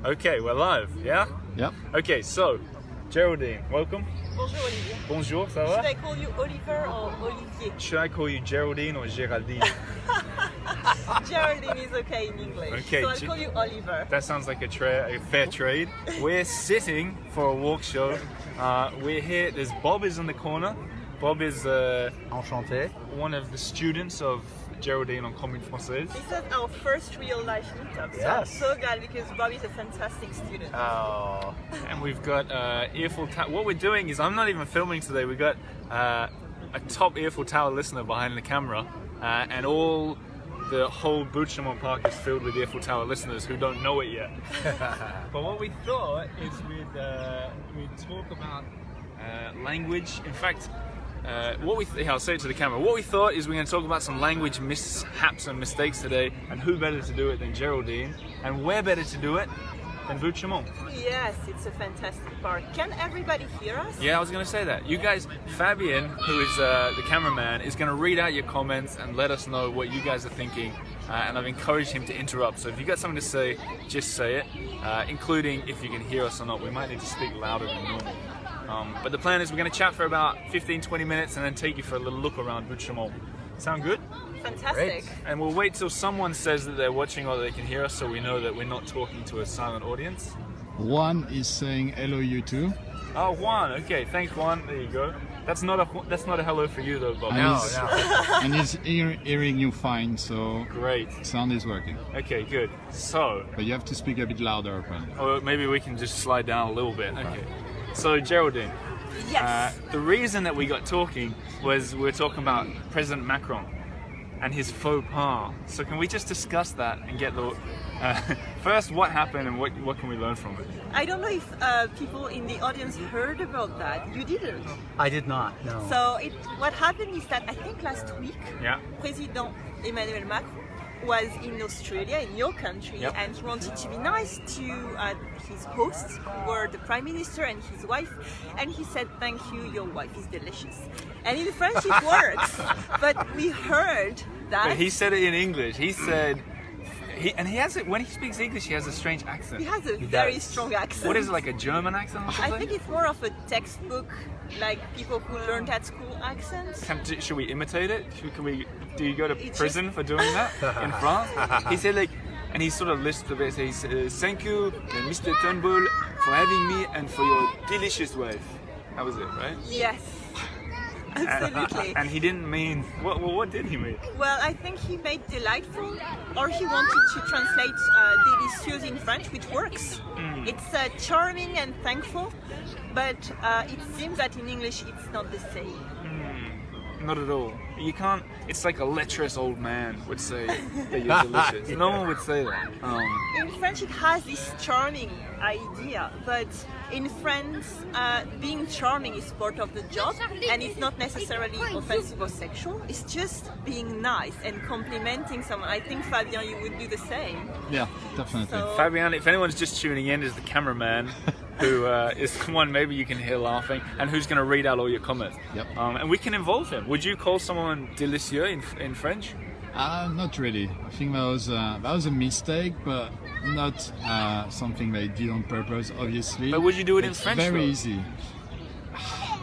Okay, we're live, yeah? Yep. Okay, so, Geraldine, welcome. Bonjour Olivier. Bonjour, ça va? Should I call you Oliver or Olivier? Should I call you Geraldine or Geraldine? Geraldine is okay in English. Okay, so I'll call you Oliver. That sounds like a fair trade. We're sitting for a walk show. We're here, there's Bob is in the corner. Bob is Enchanté. one of the students of Geraldine on Comme Une Francaise. This is our first real life meetup. So Yes. I'm so glad because Bob is a fantastic student. Oh. And we've got Eiffel Tower. What we're doing is, I'm not even filming today, we've got a top Eiffel Tower listener behind the camera, and the whole Buttes Chaumont Park is filled with Eiffel Tower listeners who don't know it yet. But what we thought is we'd talk about language. In fact, I'll say it to the camera. What we thought is we're going to talk about some language mishaps and mistakes today, and who better to do it than Geraldine, and where better to do it than Buttes Chaumont. Yes, it's a fantastic park. Can everybody hear us? Yeah, I was going to say that. You guys, Fabien, who is the cameraman, is going to read out your comments and let us know what you guys are thinking. And I've encouraged him to interrupt. So if you got something to say, just say it, including if you can hear us or not. We might need to speak louder than normal. But the plan is we're going to chat for about 15-20 minutes and then take you for a little look around Buttes Chaumont. Sound good? Fantastic. Great. And we'll wait till someone says that they're watching or that they can hear us, so we know that we're not talking to a silent audience. Juan is saying hello, you too. Oh, Juan. Okay, thanks, Juan. There you go. That's not a hello for you, though, Bob. And he's hearing you fine, so Great. sound is working. Okay, good. So, But you have to speak a bit louder, apparently. or maybe we can just slide down a little bit. Okay. So, Geraldine, Yes. the reason that we got talking was we were talking about President Macron and his faux pas. So, can we just discuss that and get the first what happened and what can we learn from it? I don't know if people in the audience heard about that. You didn't. I did not, no. So what happened is that I think last week, Yeah. President Emmanuel Macron was in Australia, in your country, Yep. and he wanted to be nice to his hosts, who were the Prime Minister and his wife, and he said, "Thank you, your wife is delicious." And in French it works, but we heard that. But he said it in English. He said, he has it when he speaks English. He has a strange accent. He has a very strong accent. What is it, like a German accent or I something? think it's more of a textbook, like people who learned at school accent. Should we imitate it? Do you go to It's prison for doing that in France? He said and he sort of lisped a bit. He said, "Thank you, Mr. Turnbull, for having me and for your delicious wife." That was it, right? Yes, absolutely. And he didn't mean what did he mean? Well, I think he made delightful, or he wanted to translate delicious in French, which works. It's charming and thankful, but it seems that in English it's not the same. Not at all. You can't. It's like a lecherous old man would say that you're delicious. No one would say that. In French it has this charming idea, but in France being charming is part of the job, and it's not necessarily offensive or sexual. It's just being nice and complimenting someone. I think, Fabien, you would do the same. Yeah, definitely. So- Fabian, if anyone's just tuning in, is the cameraman who is the one maybe you can hear laughing and who's going to read out all your comments. Yep. And we can involve him. Would you call someone délicieux in French? Not really. I think that was a mistake, but not something they did on purpose, obviously. But would you do it in It's French, Very though? easy.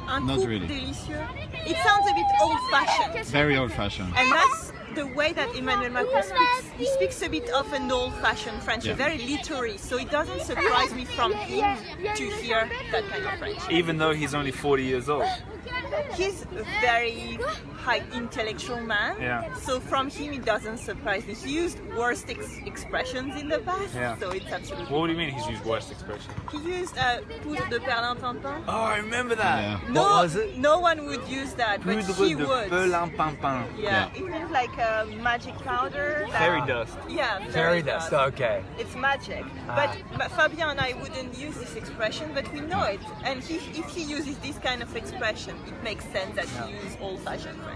Un Not couple really. délicieux. It sounds a bit old-fashioned. Very old-fashioned. And that's the way that Emmanuel Macron speaks. He speaks a bit of an old-fashioned French, Yeah. very literary. So it doesn't surprise me from him to hear that kind of French. Even though he's only 40 years old. He's a very high intellectual man. Yeah. So from him it doesn't surprise me. He used worst expressions in the past. Yeah. So it's absolutely. What do you mean he's used worst expression? He used poudre de perlimpinpin. Oh, I remember that. Yeah. No, What was it? no one would use that, but Poudre he de would. perlimpinpin. Yeah, it means like a magic powder. Fairy dust. Yeah, Fairy dust, okay. It's magic. But Fabien and I wouldn't use this expression, but we know it. And if he uses this kind of expression, it makes sense that he uses old-fashioned French.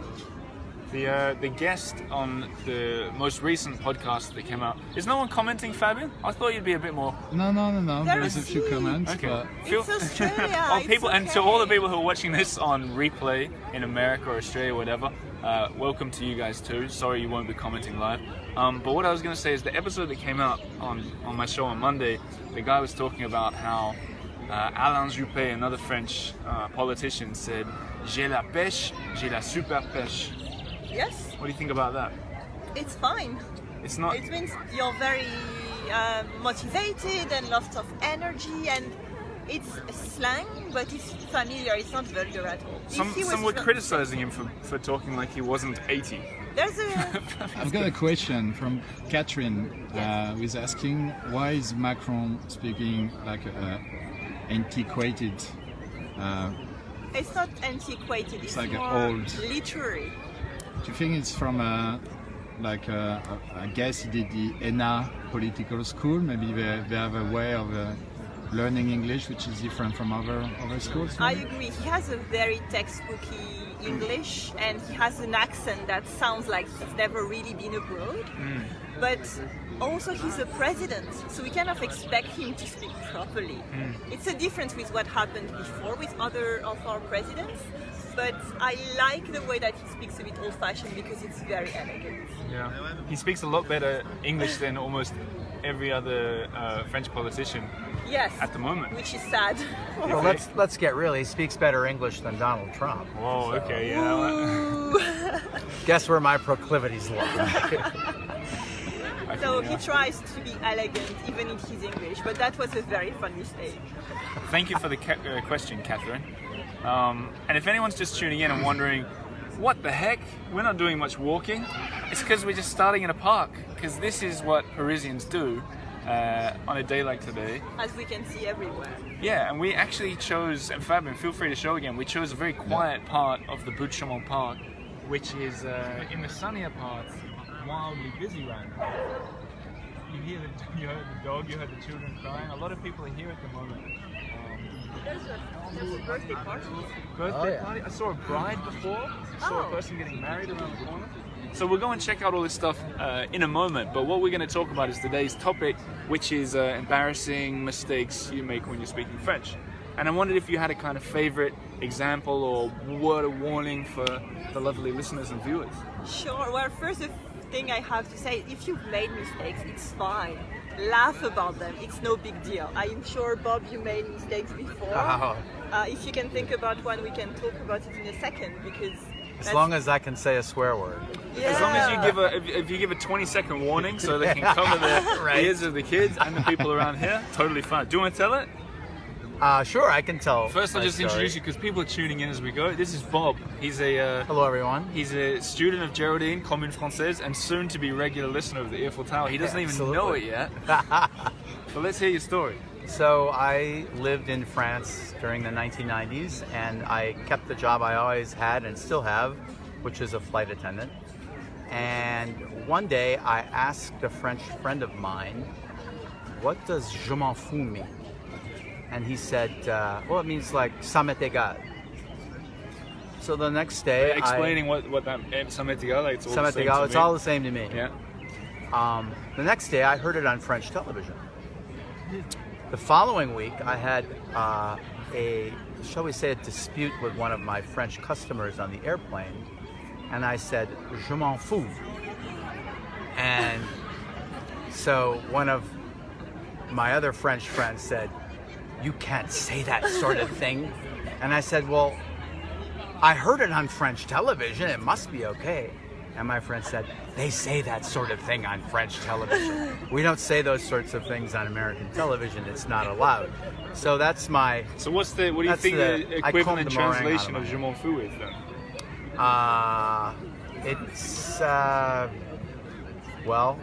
The guest on the most recent podcast that came out, is no one commenting, Fabian? I thought you'd be a bit more. No. They're There's a few sweet. comments, Okay. but It's Australia, Oh, it's people, and to okay. all the people who are watching this on replay in America or Australia or whatever, welcome to you guys too. Sorry you won't be commenting live. But what I was going to say is the episode that came out on my show on Monday, the guy was talking about how Alain Juppé, another French politician, said "J'ai la pêche, j'ai la super pêche." Yes, What do you think about that? it's fine. It's not. It means you're very motivated and lots of energy, and it's slang, but it's familiar. It's not vulgar at all. Some were criticizing him for talking like he wasn't 80. There's a I've got a question from Catherine, who is asking why is Macron speaking like antiquated? It's not antiquated. It's like more old. literary. Do you think it's from I guess he did the ENA political school? Maybe they have a way of learning English which is different from other schools? I agree. He has a very textbooky English, and he has an accent that sounds like he's never really been abroad. But also he's a president, so we kind of expect him to speak properly. It's a difference with what happened before with other of our presidents. But I like the way that he speaks a bit old-fashioned because it's very elegant. Yeah, he speaks a lot better English than almost every other French politician Yes, at the moment. which is sad. Well, let's get real. He speaks better English than Donald Trump. Whoa, okay, yeah. Guess where my proclivities lie. So he tries to be elegant even in his English, but that was a very fun mistake. Thank you for the question, Catherine. And if anyone's just tuning in and wondering, what the heck? We're not doing much walking. It's because we're just starting in a park, because this is what Parisians do on a day like today. As we can see everywhere. Yeah, and we actually chose, and Fabian, feel free to show again, we chose a very quiet part of the Buttes Chaumont Park, which is in the sunnier parts, wildly busy right now. You heard the dog, you heard the children crying. A lot of people are here at the moment. There's a birthday party. Birthday party? I saw a bride before. I saw a person getting married around the corner. So we'll go and check out all this stuff in a moment. But what we're going to talk about is today's topic, which is embarrassing mistakes you make when you're speaking French. And I wondered if you had a kind of favorite example or word of warning for the lovely listeners and viewers. Sure. Well, first the thing I have to say, if you've made mistakes, it's fine. Laugh about them. It's no big deal. I'm sure, Bob, you made mistakes before. Oh. If you can think about one, we can talk about it in a second because. As long as I can say a swear word. Yeah. As long as you give if you give a 20-second warning so they can cover the ears of the kids and the people around here, totally fine. Do you want to tell it? Sure, I can tell. First, I'll my just story. introduce you because people are tuning in as we go. This is Bob. He's a Hello, everyone. he's a student of Geraldine, Comme Une Francaise, and soon to be regular listener of the Eiffel Tower. He doesn't even know it yet. So let's hear your story. So I lived in France during the 1990s, and I kept the job I always had and still have, which is a flight attendant. And one day I asked a French friend of mine, what does je m'en fous mean? And he said, well, it means like ça m'est égal. So the next day, Explaining what that ça m'est égal, like it's all ça the m'est same égal, to it's me. all the same to me. Yeah. The next day, I heard it on French television. The following week, I had shall we say, a dispute with one of my French customers on the airplane, and I said, je m'en fous. And so one of my other French friends said, you can't say that sort of thing. And I said, well, I heard it on French television, it must be okay. And my friend said, they say that sort of thing on French television. We don't say those sorts of things on American television. It's not allowed. So that's my... So what do you That's think the- the I equivalent combed the meringue translation out of of je m'en fous is then? It's... well,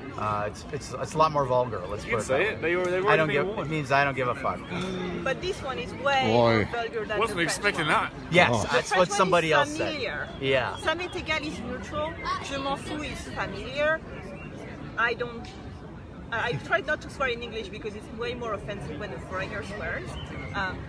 it's a lot more vulgar, let's You put can it say that it. way. They've I already don't been give... It warned. means I don't give a fuck. But this one is way Boy. more vulgar than Wasn't the expecting French that. Yes, Oh. one. that's The what French somebody one else is said. familiar. Yeah. Ça m'est égal is neutral. Je m'en fous is familiar. I tried not to swear in English because it's way more offensive when a foreigner swears,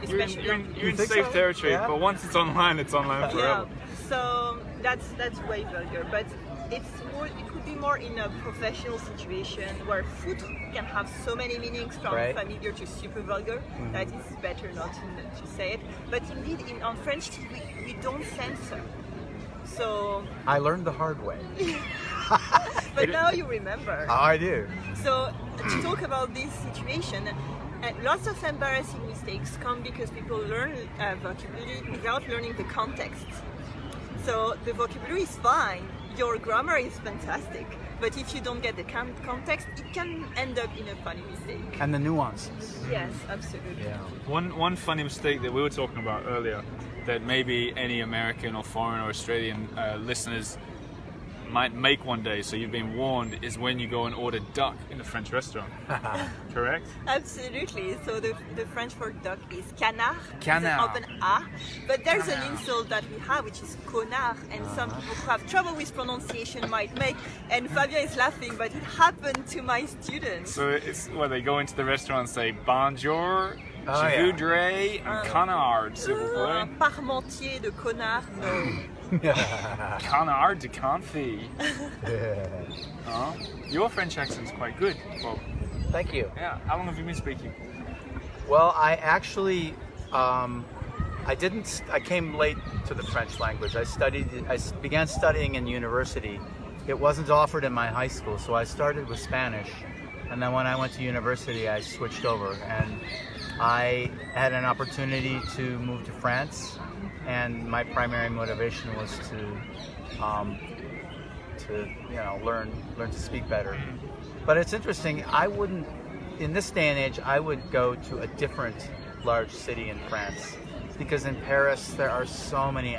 especially You're in think safe so? territory, Yeah. but once it's online forever. Yeah, so that's way vulgar. But it's more. It could be more in a professional situation where food can have so many meanings, from Right. familiar to super vulgar, that it's better not to say it. But indeed, on French TV, we don't censor. So, I learned the hard way. but now you remember. I do. So to talk about this situation, lots of embarrassing mistakes come because people learn vocabulary without learning the context. So the vocabulary is fine, your grammar is fantastic, but if you don't get the context, it can end up in a funny mistake. And the nuances. Yes, absolutely. Yeah. One funny mistake that we were talking about earlier that maybe any American or foreign or Australian listeners might make one day, so you've been warned, is when you go and order duck in a French restaurant. Correct? Absolutely. So the French for duck is canard. Canard. It's an open A. But there's an insult that we have, which is connard, and some people who have trouble with pronunciation might make. And Fabien is laughing, but it happened to my students. So it's where they go into the restaurant and say bonjour, Oh, je yeah. voudrais un canard, s'il vous plaît. Parmentier de connard, no. Canard de confit. Your French accent's quite good, Bob. Thank you. Yeah. How long have you been speaking? Well, I actually, I came late to the French language. I began studying in university. It wasn't offered in my high school, so I started with Spanish. And then when I went to university, I switched over. And I had an opportunity to move to France. And my primary motivation was to learn to speak better. But it's interesting. In this day and age, I would go to a different large city in France, because in Paris there are so many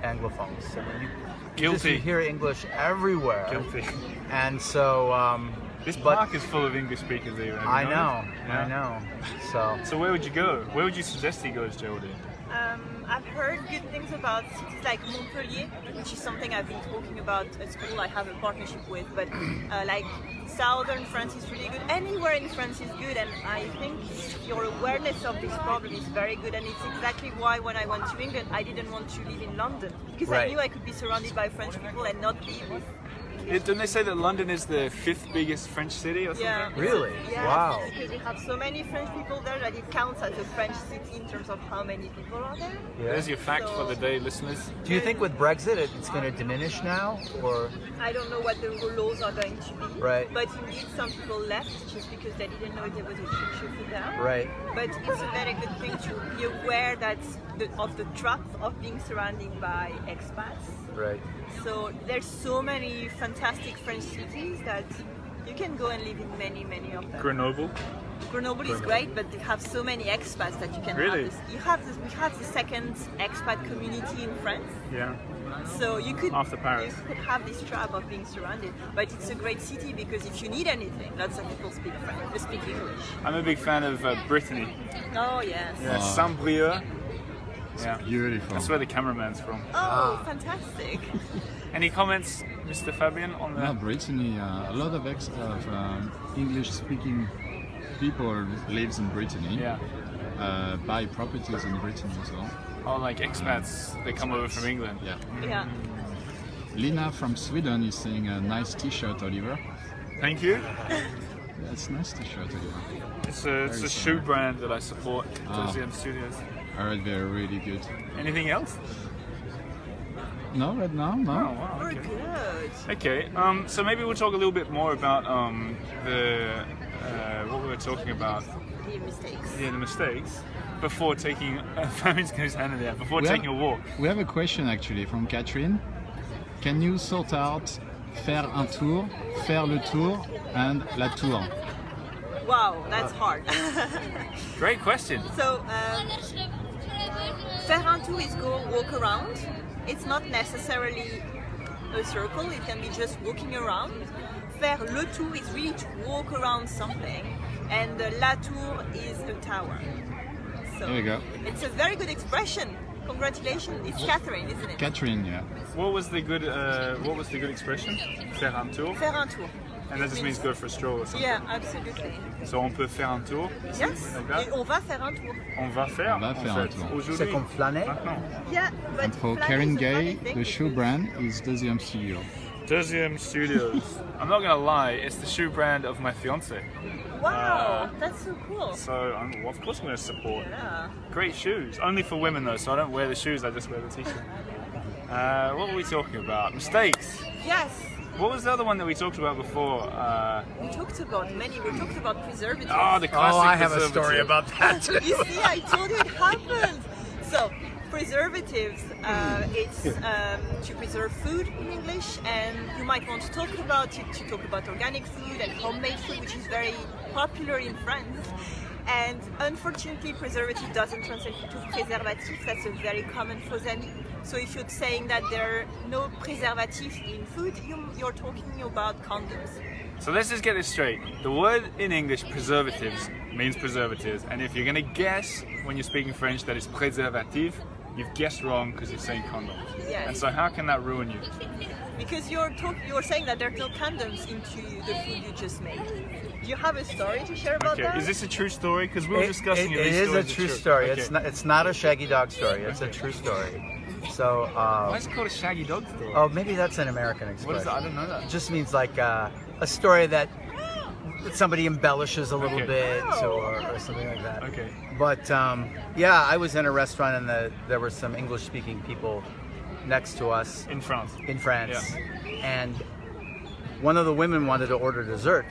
Anglophones. I mean, you hear English everywhere. Guilty. And so. This park is full of English speakers here. I know. So where would you go? Where would you suggest he goes, Geraldine? I've heard good things about cities like Montpellier, which is something I've been talking about at school. I have a partnership with, but like southern France is really good. Anywhere in France is good, and I think your awareness of this problem is very good. And it's exactly why when I went to England, I didn't want to live in London, because I knew I could be surrounded by French people and not be with. Don't they say that London is the 5th biggest French city or something? Yeah. Really? Yeah, Wow. because we have so many French people there that it counts as a French city in terms of how many people are there. There's your fact for the day, listeners. Do you think with Brexit it's going to diminish now, or? I don't know what the laws are going to be. Right. But indeed, some people left just because they didn't know there was a future for them. Right. But it's a very good thing to be aware of the trap of being surrounded by expats. Right. So there's so many fantastic French cities that you can go and live in many of them. Grenoble. Grenoble is great, but they have so many expats that you can Really? have this. We have the second expat community in France. Yeah. So you could After Paris. you could have this trap of being surrounded, but it's a great city because if you need anything, lots of people speak French, they speak English. I'm a big fan of Brittany. Oh yes. Yeah, Saint-Brieuc. Yeah. Beautiful. That's where the cameraman's from. Oh, fantastic. Any comments, Mr. Fabien, on No, that? Brittany, a lot of English-speaking people lives in Brittany. Yeah. Buy properties in Brittany as well. Oh, like expats, they come over from England. Yeah. Yeah. Lina from Sweden is saying a nice T-shirt, Oliver. Thank you. Yeah, it's a nice T-shirt, Oliver. It's a shoe brand that I support, Deuxième Studios. I heard they're really good. Anything else? No, right now, no. Oh, wow. Very Okay. good. Okay, so maybe we'll talk a little bit more about what we were talking about. The mistakes. Yeah, the mistakes. Before taking, Fabien's got his hand in the air, before We have- taking a walk. We have a question actually from Catherine. Can you sort out faire un tour, faire le tour, and la tour? Wow, that's hard. Great question. So, faire un tour is go walk around. It's not necessarily a circle, it can be just walking around. Faire le tour is really to walk around something, and la tour is a tower. So There we go. it's a very good expression. Congratulations. It's Catherine, isn't it? Catherine, yeah. What was the good expression? Faire un tour. Faire un tour. And that just means go for a stroll or something. Yeah, absolutely. So on peut faire un tour. Ici, Yes. like that. Et on va faire un tour. On va faire. On va en faire fait, un tour. Aujourd'hui. C'est comme flâner. Maintenant. Yeah, but And for flag Karen is a funny Gay, thing the shoe because- brand is Deuxième Studio. Deuxième Studios. I'm not gonna lie, it's the shoe brand of my fiance. Wow, that's so cool. So well, of course I'm gonna support. Yeah. Great shoes. Only for women though, so I don't wear the shoes. I just wear the t-shirt. What were we talking about? Mistakes. Yes. What was the other one that we talked about before? We talked about many. We talked about preservatives. Oh, the classic. Oh, I have a preservative. story about that too. You see, I told you it happened. So, preservatives, it's to preserve food in English, and you might want to talk about it, to talk about organic food and homemade food, which is very popular in France. And unfortunately, preservative doesn't translate to preservatif. That's a very common for them. So if you're saying that there are no preservatives in food, you're talking about condoms. So let's just get this straight. The word in English, preservatives, means preservatives. And if you're going to guess when you're speaking French that it's préservatif, you've guessed wrong because you're saying condoms. Yes. And so how can that ruin you? Because you're saying that there are no condoms into the food you just made. Do you have a story to share about Okay, that? is this a true story? Because we were discussing it these is a stories are true story. Okay. It's not a shaggy dog story. It's a true story. So, Why is it called a shaggy dog story? oh, maybe that's an American What expression. is that? I don't know It that. just means like a story that somebody embellishes a little Okay. bit or something like that. Okay. But yeah, I was in a restaurant and there were some English-speaking people next to us In France. in France, and one of the women wanted to order dessert,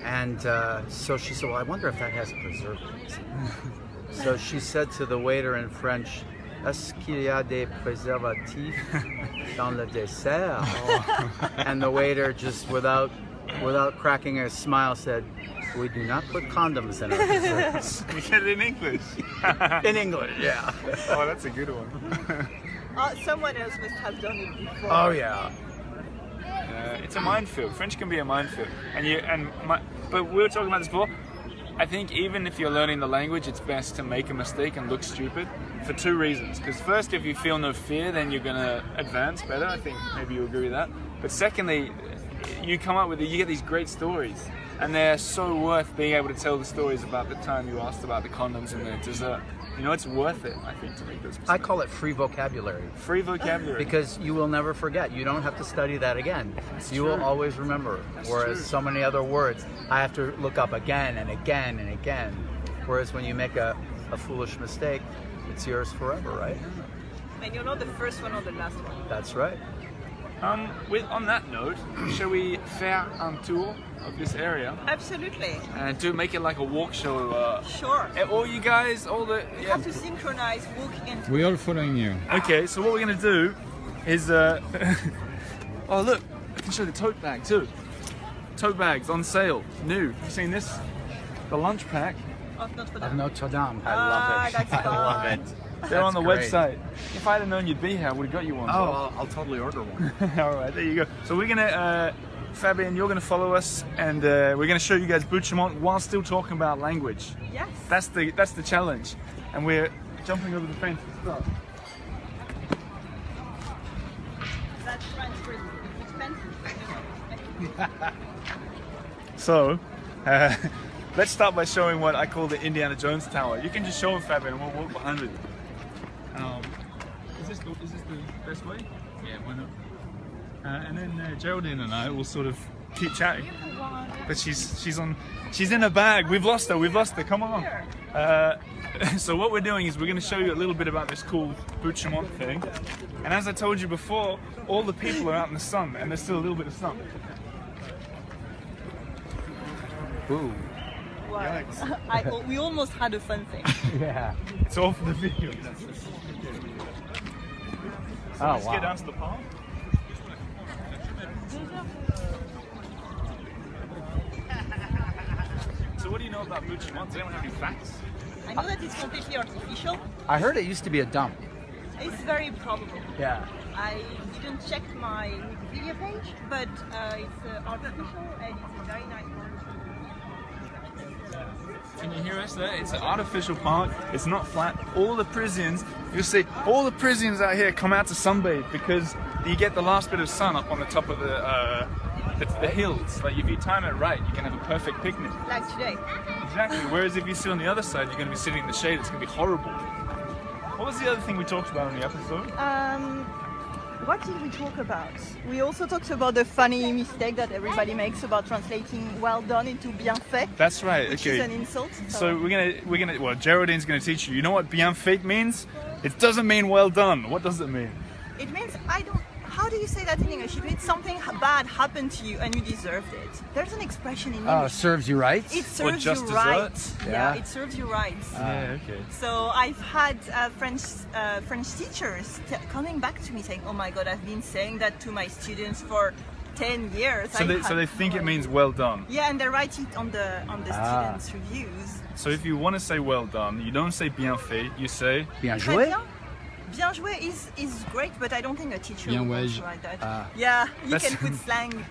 and so she said, "Well, I wonder if that has preservatives." So she said to the waiter in French, "Est-ce qu'il y a des préservatifs dans le dessert?" And the waiter, just without cracking a smile, said, "We do not put condoms in our desserts." You said it in English. In English, yeah. Oh, that's a good one. Someone else must have done it before. Oh yeah. It's a minefield. French can be a minefield, but we were talking about this before. I think even if you're learning the language, it's best to make a mistake and look stupid for two reasons. Because first, if you feel no fear, then you're gonna advance better. I think maybe you agree with that. But secondly, you get these great stories, and they're so worth being able to tell the stories about the time you asked about the condoms and the dessert. You know, it's worth it, I think, to make those mistakes. I call it free vocabulary. Free vocabulary. Because you will never forget. You don't have to study that again. You will always remember. Whereas true. so many other words, I have to look up again and again and again. Whereas when you make a foolish mistake, it's yours forever, right? And you're not the first one or the last one. That's right. On that note, shall we faire un tour of this area Absolutely. and make it like a walk show? Sure. All you guys, all the You have to synchronize walking and We're all following you. Okay, so what we're gonna do is oh look, I can show the tote bag too. Tote bags on sale, new. You seen this? The lunch pack. of Notre Of Dame. Notre Dame. I Ah, love it. that's I love fun. it. They're on the That's great. website. If I'd have known you'd be here, I would have got you one. Oh, I'll totally order one. All right, there you go. So we're gonna, Fabian, you're gonna follow us, and we're gonna show you guys Buttes Chaumont while still talking about language. Yes. That's the challenge, and we're jumping over the fence to start. That's transfer expensive. So, let's start by showing what I call the Indiana Jones Tower. You can just show it, Fabian, and we'll walk behind it. Is this the best way? Yeah, why not? And then Geraldine and I will sort of keep chatting. But she's in a bag. We've lost her. Come on. So what we're doing is we're going to show you a little bit about this cool Buttes Chaumont thing. And as I told you before, all the people are out in the sun, and there's still a little bit of sun. Ooh. Wow. We almost had a fun thing. Yeah. It's all for the video. So Oh, let's get wow. down to the park. So what do you know about Buttes Chaumont? Does anyone have any facts? I know that it's completely artificial. I heard it used to be a dump. It's very probable. Yeah. I didn't check my Wikipedia page, but it's artificial and it's a very nice one. Can you hear us there? It's an artificial park. It's not flat. All the Parisians, you'll see, all the Parisians out here come out to sunbathe because you get the last bit of sun up on the top of the hills. Like if you time it right, you can have a perfect picnic. Like today. Exactly. Whereas if you sit on the other side, you're going to be sitting in the shade. It's going to be horrible. What was the other thing we talked about in the episode? What did we talk about? We also talked about the funny mistake that everybody makes about translating well done into bien fait, That's right. which Okay. is an insult. So we're gonna. Well, Geraldine's gonna teach you. You know what bien fait means? It doesn't mean well done. What does it mean? It means do you say that in English? If it's something bad happened to you and you deserved it, there's an expression in English. Serves you right? It serves just you right. desserts? Yeah, it serves you right. Yeah, okay. So I've had French teachers coming back to me saying, "Oh my God, I've been saying that to my students for 10 years." So they think it means well done. Yeah, and they write it on the students' reviews. So if you want to say well done, you don't say bien fait, you say Bien Très joué? bien. Bien joué is great, but I don't think a teacher Bien would want ouais. to write that. Yeah, you That's- can put slang.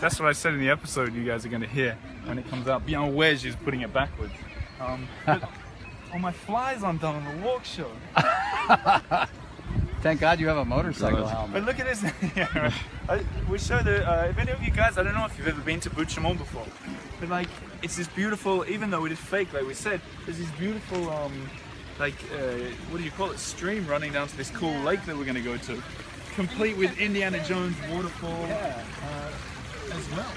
that's what I said in the episode you guys are going to hear when it comes out. Bien wedge is putting it backwards. But, oh, my fly's undone on the walk show. Thank God you have a motorcycle God. helmet. But look at this. Yeah, right. We show if any of you guys, I don't know if you've ever been to Buttes Chaumont before, but like it's this beautiful, even though it is fake, like we said, there's this beautiful, what do you call it, stream running down to this cool lake that we're going to go to, complete with Indiana Jones waterfall as well.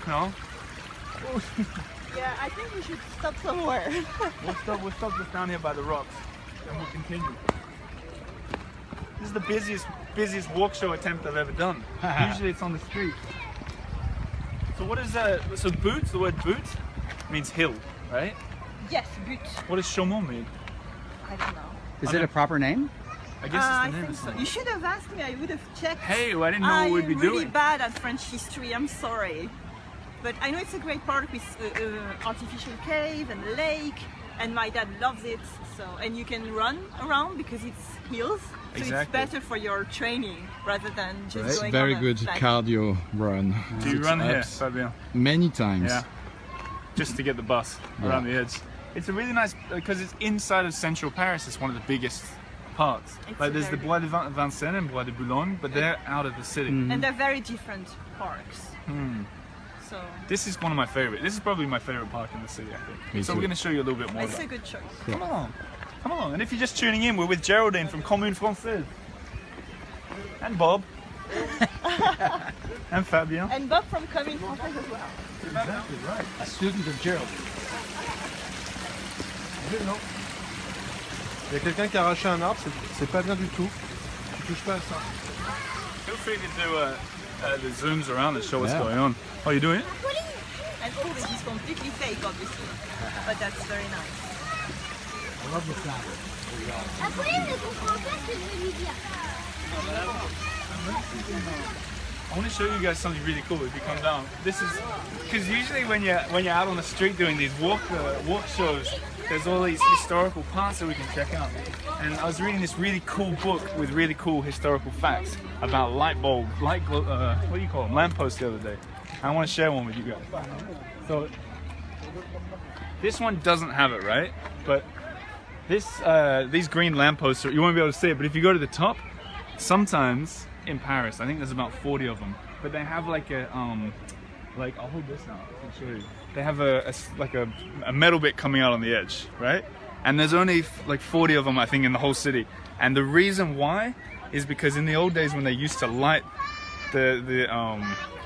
No? Yeah, I think we should stop somewhere. We'll stop just down here by the rocks and we'll continue. This is the busiest walk show attempt I've ever done. Usually it's on the street. So what is that? So Buttes, the word Buttes means hill, right? Yes, but What does Chaumont mean? I don't know. Is it a proper name? I guess I it's the name think of so. something. You should have asked me. I would have checked. Hey, well, I didn't know what we'd be I'm really doing. bad at French history. I'm sorry, but I know it's a great park with artificial cave and lake, and my dad loves it. So, and you can run around because it's hills, so Exactly. it's better for your training rather than just It's going very on a good flat. cardio run. Do you It's run here, abs- Fabien? Many times. Yeah. Just to get the bus around the edge. It's a really nice, because it's inside of central Paris. It's one of the biggest parks. It's Like there's the very Bois de Vincennes and Bois de Boulogne, but they're out of the city. And they're very different parks. Hmm. So This is one of my favorite. This is probably my favorite park in the city, I think. Me So too. we're going to show you a little bit more. it's About a good choice. Come along. Come along. And if you're just tuning in, we're with Geraldine from Comme Une Francaise. And Bob. and Fabien. And Bob from Comme Une Francaise as well. Exactly right. A student of Gerald. Il y a quelqu'un qui a arraché un arbre, c'est pas bien du tout. Tu touches pas à ça. Feel free to do the zooms around and show what's Yeah. going on. Oh, you doing it? And all this is completely fake, obviously, but that's very nice. Après, ne comprends pas ce que je veux lui dire. I want to show you guys something really cool if you come down. This is because usually when you're out on the street doing these walk shows, there's all these historical parts that we can check out. And I was reading this really cool book with really cool historical facts about light bulb, what do you call them, lampposts the other day. I want to share one with you guys. So this one doesn't have it, right? But these green lampposts, you won't be able to see it. But if you go to the top, sometimes in Paris, I think there's about 40 of them, but they have like a I'll hold this now, I can show you. They have a metal bit coming out on the edge, right? And there's only like 40 of them, I think, in the whole city. And the reason why is because in the old days when they used to light they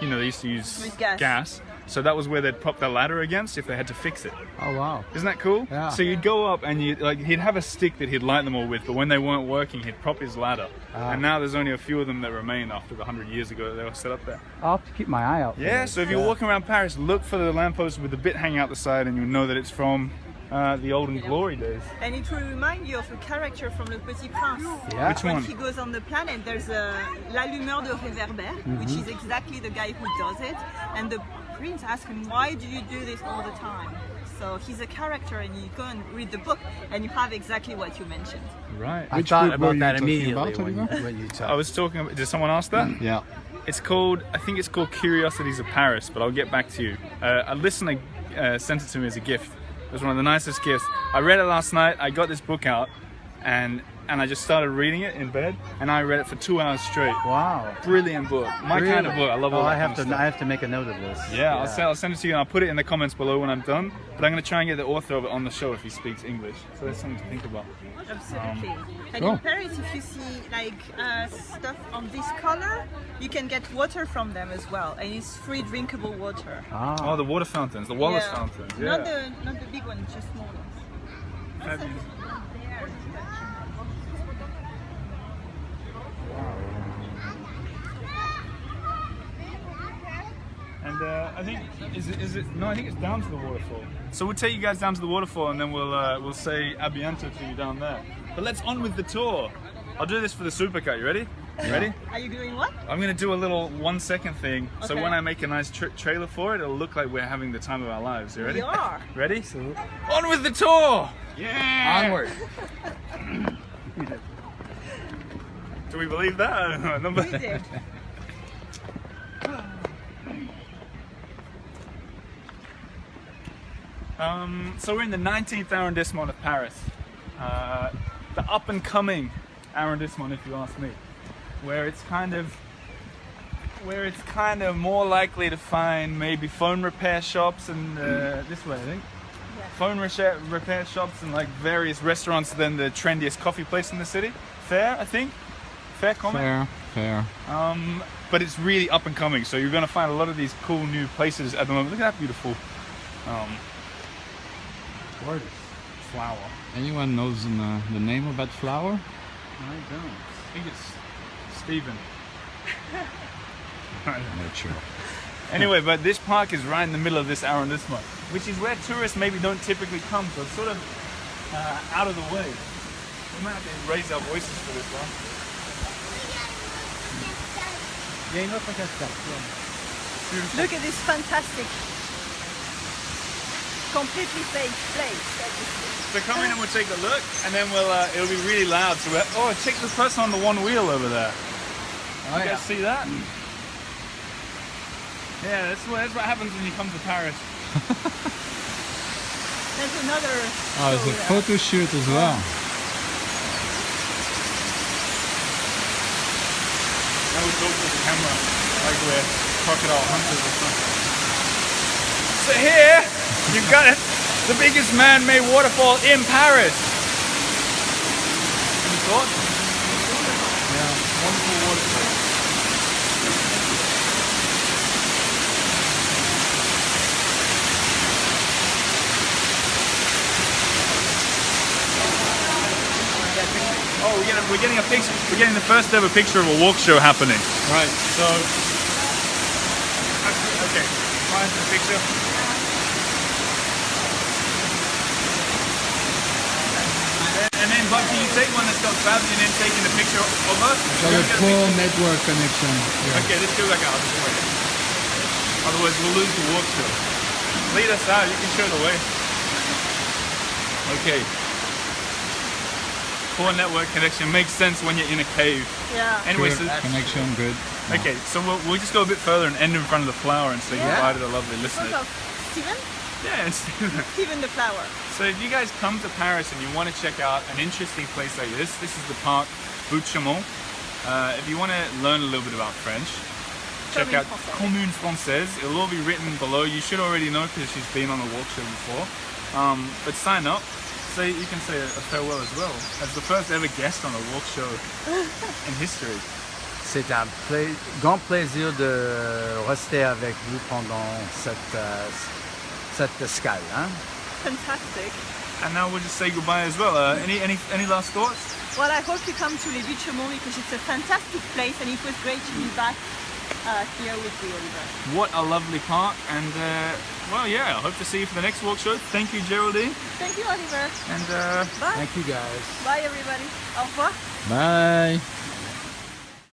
used to use With gas. so that was where they'd prop the ladder against if they had to fix it. Oh wow. Isn't that cool? Yeah. So you'd go up and he'd have a stick that he'd light them all with, but when they weren't working, he'd prop his ladder. And now there's only a few of them that remain after 100 years ago that they were set up there. I'll have to keep my eye out. for Yeah, this. so if you're walking around Paris, look for the lamppost with the bit hanging out the side and you'll know that it's from the olden glory days. And it will remind you of a character from Le Petit Prince. Yeah. Which When one? he goes on the planet, there's l'allumeur de réverbère, which is exactly the guy who does it. And the prince asks him, why do you do this all the time? So he's a character, and you go and read the book, and you have exactly what you mentioned. Right. I Which thought book were about you that talking immediately about, when Oliver? you I talked. was talking about, did someone ask that? Yeah. I think it's called Curiosities of Paris, but I'll get back to you. A listener sent it to me as a gift. It was one of the nicest gifts. I read it last night, I got this book out, and I just started reading it in bed, and I read it for 2 hours straight. Wow. Brilliant book. My kind of book. I love all Oh, that I have kind to. of stuff. I have to make a note of this. Yeah, I'll send it to you and I'll put it in the comments below when I'm done. But I'm going to try and get the author of it on the show if he speaks English. So that's something to think about. Absolutely. And cool. in Paris, if you see like stuff on this color, you can get water from them as well, and it's free drinkable water. Oh, the water fountains, the Wallace fountains. Yeah. Not the big ones, just small ones. Fabulous. And I think is it? No, I think it's down to the waterfall. So we'll take you guys down to the waterfall, and then we'll say a bientôt to you down there. But let's on with the tour. I'll do this for the supercut. You ready? You ready? Are you doing what? I'm gonna do a little 1 second thing. So Okay. when I make a nice trailer for it, it'll look like we're having the time of our lives. You ready? We are. Ready? On with the tour! Yeah! Onward. Do we believe that? I don't know. We did. So we're in the 19th arrondissement of Paris. The up and coming arrondissement, if you ask me. Where it's kind of more likely to find maybe phone repair shops and this way, I think. Yeah. Phone repair shops and like various restaurants than the trendiest coffee place in the city. Fair, I think. Fair comment. Fair. But it's really up and coming, so you're going to find a lot of these cool new places at the moment. Look at that beautiful Gorgeous. flower. Anyone knows the name of that flower? I don't. I think it's Stephen. Not sure. Anyway, but this park is right in the middle of this arrondissement, which is where tourists maybe don't typically come, so it's sort of out of the way. We might have to raise our voices for this one. Look at this fantastic, completely fake place. So come in and we'll take a look, and then it'll be really loud. So check the person on the one wheel over there. Oh, You yeah. guys see that? Yeah, that's what happens when you come to Paris. There's another. Oh, it's show a there. photo shoot as well. Now we talk to the camera like we're crocodile hunters or something. So here, you've got it, the biggest man-made waterfall in Paris. Any thoughts? Yeah, wonderful waterfall. Oh, we're getting a picture. We're getting the first ever picture of a walk show happening. Right. So, okay, find the picture. And then, Buck, can you take one that's got Fabi and then taking the picture of us? Got a poor network connection. Yeah. Okay, let's do like that. I'll just wait. Otherwise, we'll lose the walk show. Lead us out. You can show the way. Okay. Poor network connection makes sense when you're in a cave. Yeah. Anyway, Good so connection, good. okay, so we'll just go a bit further and end in front of the flower and say Yeah. goodbye to the lovely listeners. What of Steven? Yeah, and Steven the flower. so if you guys come to Paris and you want to check out an interesting place like this is the park Buttes Chaumont. If you want to learn a little bit about French, check Comme Une out Francaise. Comme Une Francaise. It'll all be written below. You should already know because she's been on the walk show before. But sign up. Say you can say a farewell as well as the first ever guest on a walk show in history. C'est un grand plaisir de rester avec vous pendant cette escale. Hein? Fantastic. And now we'll just say goodbye as well. Any last thoughts? Well, I hope you come to les Buttes Chaumont because it's a fantastic place and it was great to be back here with you, Oliver. What a lovely park, and well, yeah, I hope to see you for the next walk show. Thank you, Geraldine, Thank you, Oliver. and Bye. Thank you guys. Bye, everybody. Au revoir. Bye.